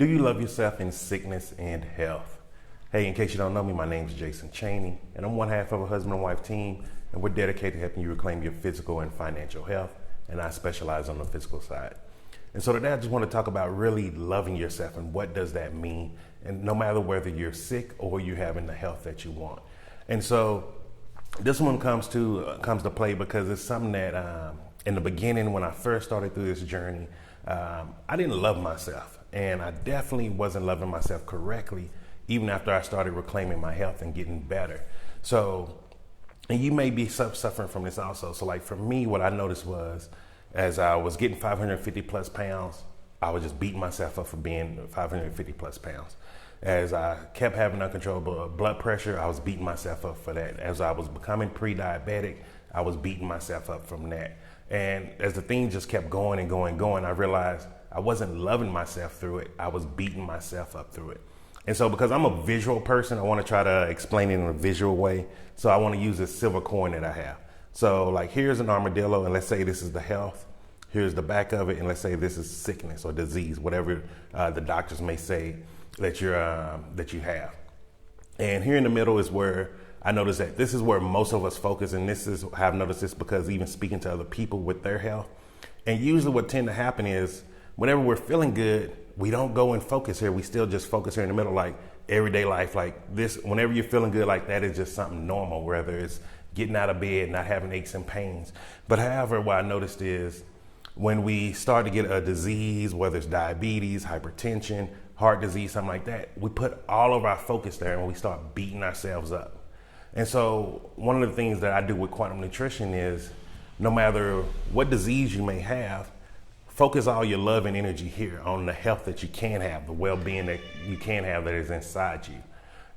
Do you love yourself in sickness and health? Hey, in case you don't know me, my name is Jason Chaney, and I'm one half of a husband and wife team, and we're dedicated to helping you reclaim your physical and financial health, and I specialize on the physical side. And so today I just want to talk about really loving yourself and what does that mean, and no matter whether you're sick or you're having the health that you want. And so this one comes to play because it's something that in the beginning when I first started through this journey, I didn't love myself, and I definitely wasn't loving myself correctly even after I started reclaiming my health and getting better. So, and you may be suffering from this also. So like for me, what I noticed was as I was getting 550 plus pounds, I was just beating myself up for being 550 plus pounds. As I kept having uncontrollable blood pressure, I was beating myself up for that. As I was becoming pre-diabetic, I was beating myself up from that. And as the thing just kept going and going, I realized I wasn't loving myself through it. I was beating myself up through it. And so because I'm a visual person, I want to try to explain it in a visual way. So I want to use this silver coin that I have. So like here's an armadillo, and let's say this is the health. Here's the back of it, and let's say this is sickness or disease, whatever the doctors may say that you have. And here in the middle is where I noticed that this is where most of us focus, and this is I've noticed this because even speaking to other people with their health. And usually what tend to happen is whenever we're feeling good, we don't go and focus here. We still just focus here in the middle, like everyday life, like this. Whenever you're feeling good like that is just something normal, whether it's getting out of bed, not having aches and pains. But however, what I noticed is when we start to get a disease, whether it's diabetes, hypertension, heart disease, something like that, we put all of our focus there and we start beating ourselves up. And so one of the things that I do with quantum nutrition is no matter what disease you may have, focus all your love and energy here on the health that you can have, the well-being that you can have that is inside you.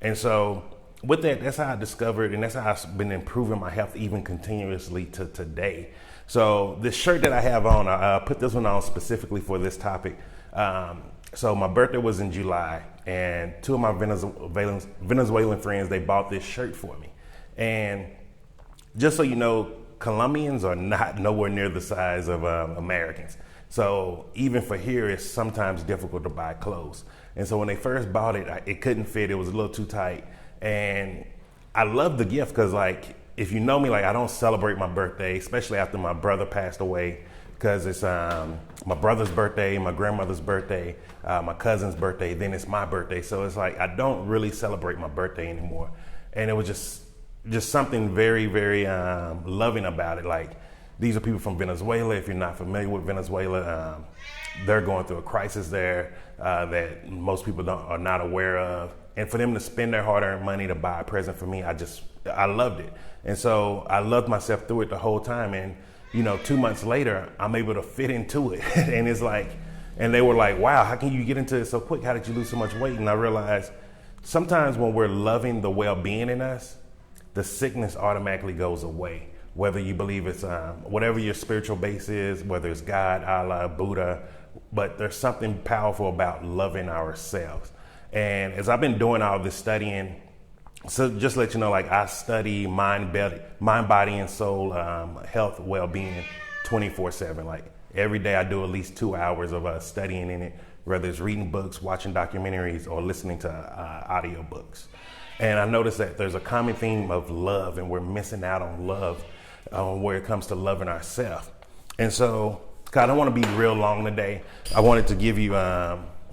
And so with that, that's how I discovered, and that's how I've been improving my health even continuously to today. So this shirt that I have on, I put this one on specifically for this topic. So my birthday was in July, and two of my Venezuelan friends, they bought this shirt for me. And just so you know, Colombians are not nowhere near the size of Americans. So even for here, it's sometimes difficult to buy clothes. And so when they first bought it, it couldn't fit. It was a little too tight. And I love the gift because, like, if you know me, like, I don't celebrate my birthday, especially after my brother passed away, because it's my brother's birthday, my grandmother's birthday, my cousin's birthday, then it's my birthday. So it's like I don't really celebrate my birthday anymore. And it was just something very, very loving about it. Like, these are people from Venezuela. If you're not familiar with Venezuela, they're going through a crisis there that most people are not aware of. And for them to spend their hard-earned money to buy a present for me, I loved it. And so I loved myself through it the whole time. And, 2 months later, I'm able to fit into it. And it's like, and they were like, wow, how can you get into it so quick? How did you lose so much weight? And I realized sometimes when we're loving the well-being in us, the sickness automatically goes away. Whether you believe it's whatever your spiritual base is, whether it's God, Allah, Buddha, but there's something powerful about loving ourselves. And as I've been doing all this studying, so just to let you know, like I study mind, body, and soul, health, well-being 24/7. Like every day I do at least 2 hours of studying in it, whether it's reading books, watching documentaries, or listening to audio books. And I noticed that there's a common theme of love, and we're missing out on love where it comes to loving ourselves. And so, God, I don't want to be real long today. I wanted to give you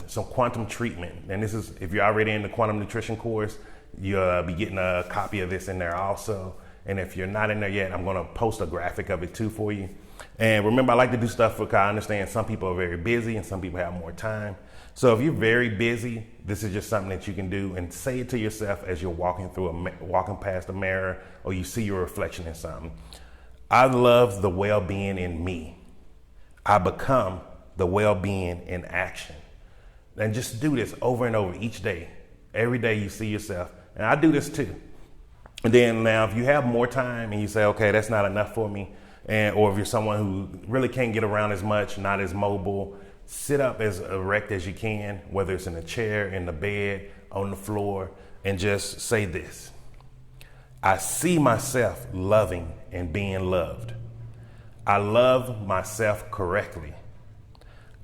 some quantum treatment. And this is, if you're already in the quantum nutrition course, you'll be getting a copy of this in there also. And if you're not in there yet, I'm going to post a graphic of it too for you. And remember, I like to do stuff because I understand some people are very busy and some people have more time. So if you're very busy, this is just something that you can do and say it to yourself as you're walking past a mirror or you see your reflection in something. I love the well-being in me. I become the well-being in action. And just do this over and over each day. Every day you see yourself. And I do this too. And then now if you have more time and you say, okay, that's not enough for me, or if you're someone who really can't get around as much, not as mobile, sit up as erect as you can, whether it's in a chair, in the bed, on the floor, and just say this. I see myself loving and being loved. I love myself correctly.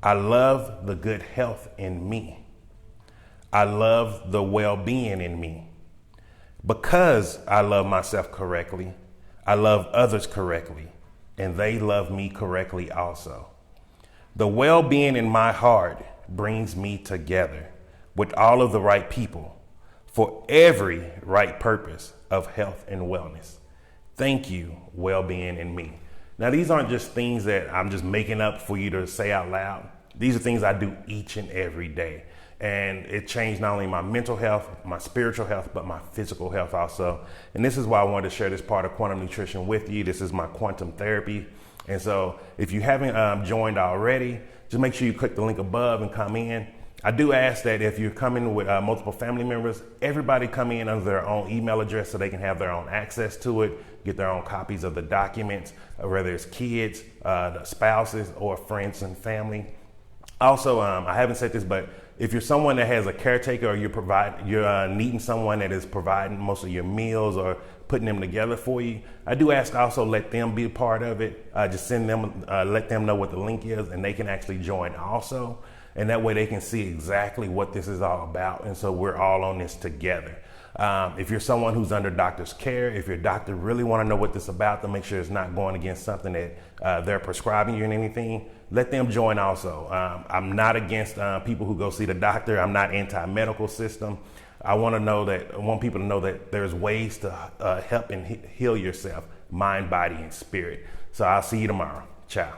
I love the good health in me. I love the well-being in me. Because I love myself correctly, I love others correctly, and they love me correctly also. The well-being in my heart brings me together with all of the right people for every right purpose of health and wellness. Thank you, well-being in me. Now, these aren't just things that I'm just making up for you to say out loud. These are things I do each and every day. And it changed not only my mental health, my spiritual health, but my physical health also. And this is why I wanted to share this part of Quantum Nutrition with you. This is my quantum therapy. And so if you haven't joined already, just make sure you click the link above and come in. I do ask that if you're coming with multiple family members, everybody come in under their own email address so they can have their own access to it, get their own copies of the documents, whether it's kids, the spouses, or friends and family. Also, I haven't said this, but if you're someone that has a caretaker or you're needing someone that is providing most of your meals or putting them together for you, I do ask also let them be a part of it. Just send them, let them know what the link is, and they can actually join also. And that way they can see exactly what this is all about. And so we're all on this together. If you're someone who's under doctor's care, if your doctor really want to know what this is about to make sure it's not going against something that they're prescribing you in anything, let them join also. I'm not against people who go see the doctor. I'm not anti-medical system. I want people to know that there's ways to help and heal yourself, mind, body, and spirit. So I'll see you tomorrow. Ciao.